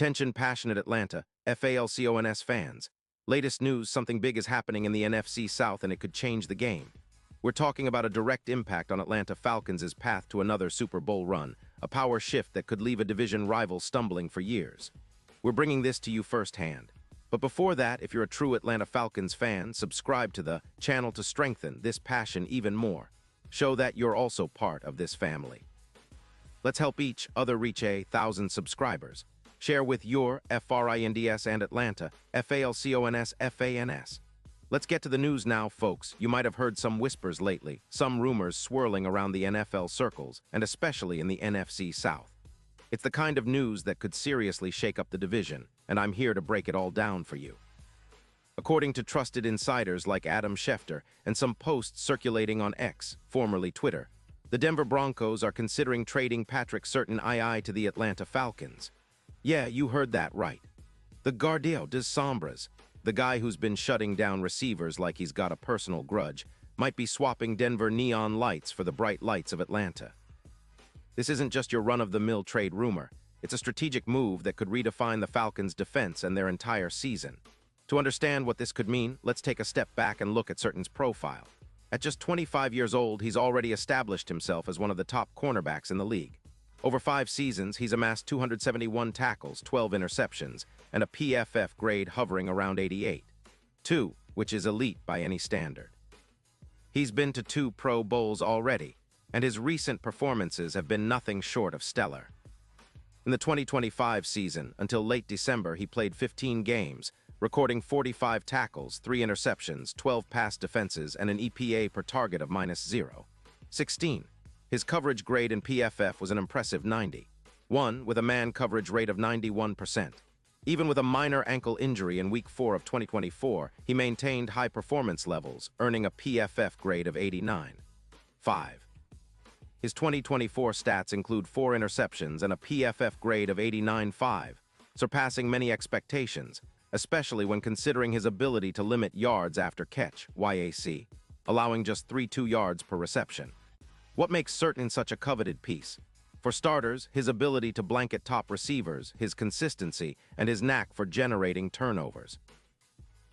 Attention passionate Atlanta, Falcons fans. Latest news, something big is happening in the NFC South and it could change the game. We're talking about a direct impact on Atlanta Falcons' path to another Super Bowl run, a power shift that could leave a division rival stumbling for years. We're bringing this to you firsthand. But before that, if you're a true Atlanta Falcons fan, subscribe to the channel to strengthen this passion even more. Show that you're also part of this family. Let's help each other reach 1,000 subscribers. Share with your FRINDS and Atlanta, FALCONS, FANS. Let's get to the news now, folks. You might have heard some whispers lately, some rumors swirling around the NFL circles, and especially in the NFC South. It's the kind of news that could seriously shake up the division, and I'm here to break it all down for you. According to trusted insiders like Adam Schefter and some posts circulating on X, formerly Twitter, the Denver Broncos are considering trading Patrick Surtain II to the Atlanta Falcons. Yeah, you heard that right. The Gardien des Sombres, the guy who's been shutting down receivers like he's got a personal grudge, might be swapping Denver neon lights for the bright lights of Atlanta. This isn't just your run-of-the-mill trade rumor. It's a strategic move that could redefine the Falcons' defense and their entire season. To understand what this could mean, let's take a step back and look at Surtain's profile. At just 25 years old, he's already established himself as one of the top cornerbacks in the league. Over 5 seasons, he's amassed 271 tackles, 12 interceptions, and a PFF grade hovering around 88. 2, which is elite by any standard. He's been to 2 Pro Bowls already, and his recent performances have been nothing short of stellar. In the 2025 season, until late December, he played 15 games, recording 45 tackles, 3 interceptions, 12 pass defenses, and an EPA per target of -0.16. His coverage grade in PFF was an impressive 90.1, with a man coverage rate of 91%. Even with a minor ankle injury in Week 4 of 2024, he maintained high performance levels, earning a PFF grade of 89.5. His 2024 stats include 4 interceptions and a PFF grade of 89.5, surpassing many expectations, especially when considering his ability to limit yards after catch, YAC, allowing just 3.2 yards per reception. What makes Surtain such a coveted piece? For starters, his ability to blanket top receivers, his consistency, and his knack for generating turnovers.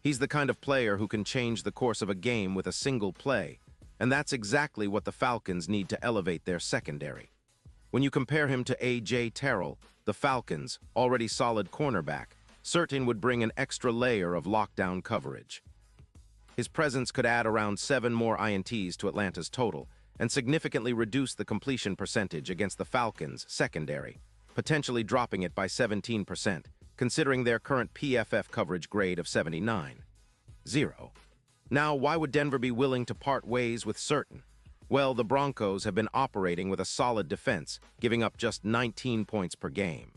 He's the kind of player who can change the course of a game with a single play, and that's exactly what the Falcons need to elevate their secondary. When you compare him to A.J. Terrell, the Falcons' already solid cornerback, Surtain would bring an extra layer of lockdown coverage. His presence could add around 7 more INTs to Atlanta's total, and significantly reduce the completion percentage against the Falcons' secondary, potentially dropping it by 17%, considering their current PFF coverage grade of 79.0. Now, why would Denver be willing to part ways with Surtain? Well, the Broncos have been operating with a solid defense, giving up just 19 points per game.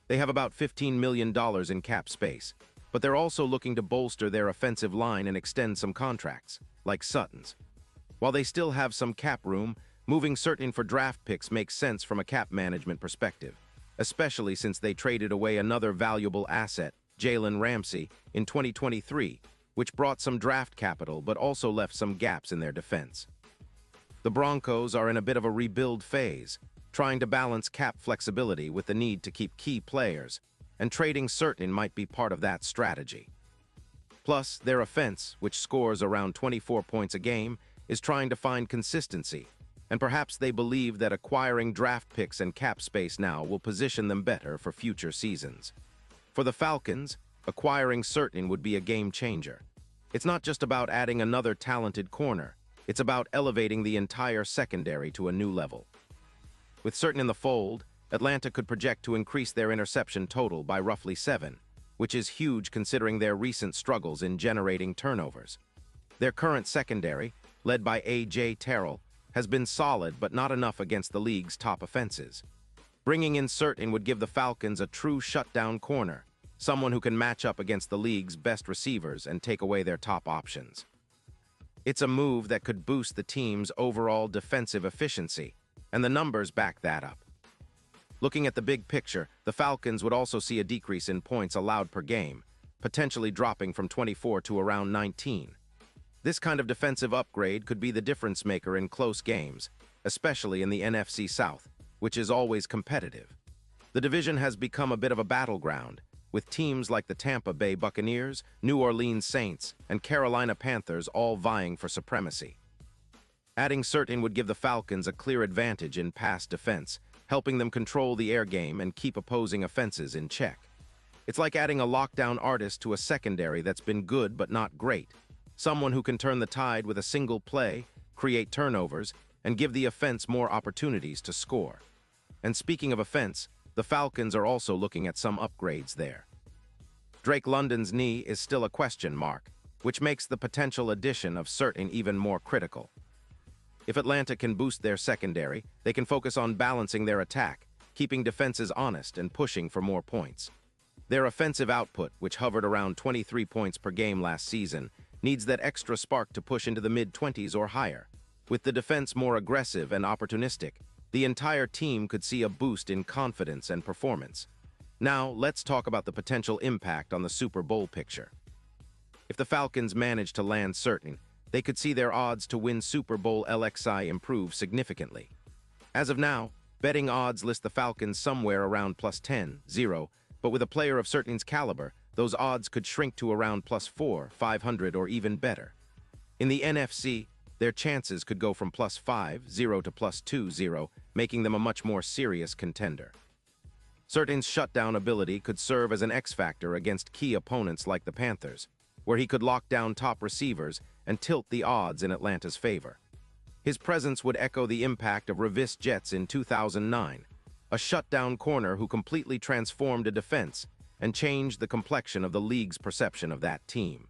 They have about $15 million in cap space, but they're also looking to bolster their offensive line and extend some contracts, like Sutton's. While they still have some cap room, moving Surtain for draft picks makes sense from a cap management perspective, especially since they traded away another valuable asset, Jalen Ramsey, in 2023, which brought some draft capital but also left some gaps in their defense. The Broncos are in a bit of a rebuild phase, trying to balance cap flexibility with the need to keep key players, and trading Surtain might be part of that strategy. Plus, their offense, which scores around 24 points a game, is trying to find consistency, and perhaps they believe that acquiring draft picks and cap space now will position them better for future seasons. For the Falcons, acquiring Surtain would be a game changer. It's not just about adding another talented corner, it's about elevating the entire secondary to a new level. With Surtain in the fold, Atlanta could project to increase their interception total by roughly 7, which is huge considering their recent struggles in generating turnovers. Their current secondary, led by A.J. Terrell, has been solid but not enough against the league's top offenses. Bringing in Surtain would give the Falcons a true shutdown corner, someone who can match up against the league's best receivers and take away their top options. It's a move that could boost the team's overall defensive efficiency, and the numbers back that up. Looking at the big picture, the Falcons would also see a decrease in points allowed per game, potentially dropping from 24 to around 19. This kind of defensive upgrade could be the difference maker in close games, especially in the NFC South, which is always competitive. The division has become a bit of a battleground, with teams like the Tampa Bay Buccaneers, New Orleans Saints, and Carolina Panthers all vying for supremacy. Adding Surtain would give the Falcons a clear advantage in pass defense, helping them control the air game and keep opposing offenses in check. It's like adding a lockdown artist to a secondary that's been good but not great. Someone who can turn the tide with a single play, create turnovers, and give the offense more opportunities to score. And speaking of offense, the Falcons are also looking at some upgrades there. Drake London's knee is still a question mark, which makes the potential addition of Surtain even more critical. If Atlanta can boost their secondary, they can focus on balancing their attack, keeping defenses honest and pushing for more points. Their offensive output, which hovered around 23 points per game last season, needs that extra spark to push into the mid-20s or higher. With the defense more aggressive and opportunistic, the entire team could see a boost in confidence and performance. Now, let's talk about the potential impact on the Super Bowl picture. If the Falcons manage to land Surtain, they could see their odds to win Super Bowl LXI improve significantly. As of now, betting odds list the Falcons somewhere around +10-0, but with a player of Surtain's caliber, those odds could shrink to around +4, 500, or even better. In the NFC, their chances could go from +5-0 to +2-0, making them a much more serious contender. Surtain's shutdown ability could serve as an X-factor against key opponents like the Panthers, where he could lock down top receivers and tilt the odds in Atlanta's favor. His presence would echo the impact of Revis Jets in 2009, a shutdown corner who completely transformed a defense and changed the complexion of the league's perception of that team.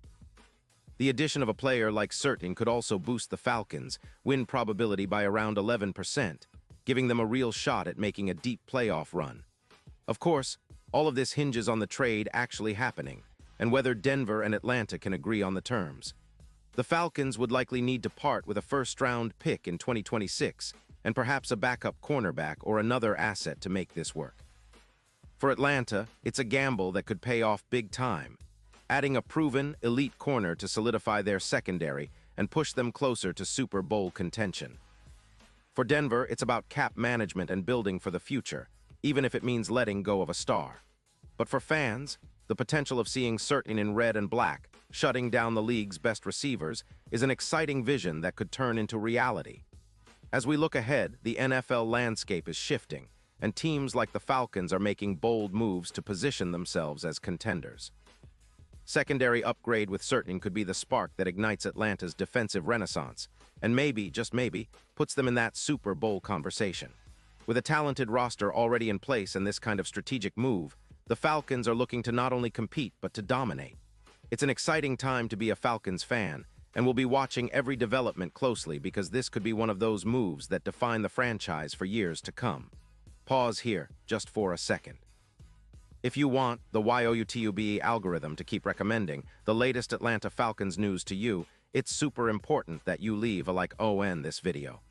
The addition of a player like Surtain could also boost the Falcons' win probability by around 11%, giving them a real shot at making a deep playoff run. Of course, all of this hinges on the trade actually happening, and whether Denver and Atlanta can agree on the terms. The Falcons would likely need to part with a first-round pick in 2026, and perhaps a backup cornerback or another asset to make this work. For Atlanta, it's a gamble that could pay off big time, adding a proven, elite corner to solidify their secondary and push them closer to Super Bowl contention. For Denver, it's about cap management and building for the future, even if it means letting go of a star. But for fans, the potential of seeing Surtain in red and black, shutting down the league's best receivers, is an exciting vision that could turn into reality. As we look ahead, the NFL landscape is shifting, and teams like the Falcons are making bold moves to position themselves as contenders. Secondary upgrade with Surtain could be the spark that ignites Atlanta's defensive renaissance, and maybe, just maybe, puts them in that Super Bowl conversation. With a talented roster already in place and this kind of strategic move, the Falcons are looking to not only compete but to dominate. It's an exciting time to be a Falcons fan, and we'll be watching every development closely because this could be one of those moves that define the franchise for years to come. Pause here, just for a second. If you want the YouTube algorithm to keep recommending the latest Atlanta Falcons news to you, it's super important that you leave a like on this video.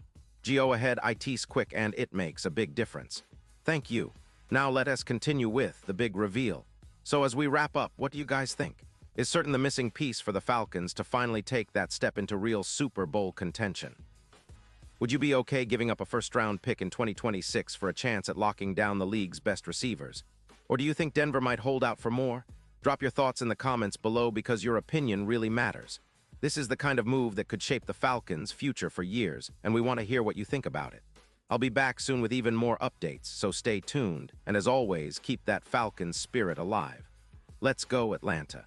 Go ahead, it's quick and it makes a big difference. Thank you. Now let us continue with the big reveal. So as we wrap up, what do you guys think? Is Surtain the missing piece for the Falcons to finally take that step into real Super Bowl contention? Would you be okay giving up a first-round pick in 2026 for a chance at locking down the league's best receivers? Or do you think Denver might hold out for more? Drop your thoughts in the comments below because your opinion really matters. This is the kind of move that could shape the Falcons' future for years, and we want to hear what you think about it. I'll be back soon with even more updates, so stay tuned, and as always, keep that Falcons spirit alive. Let's go, Atlanta.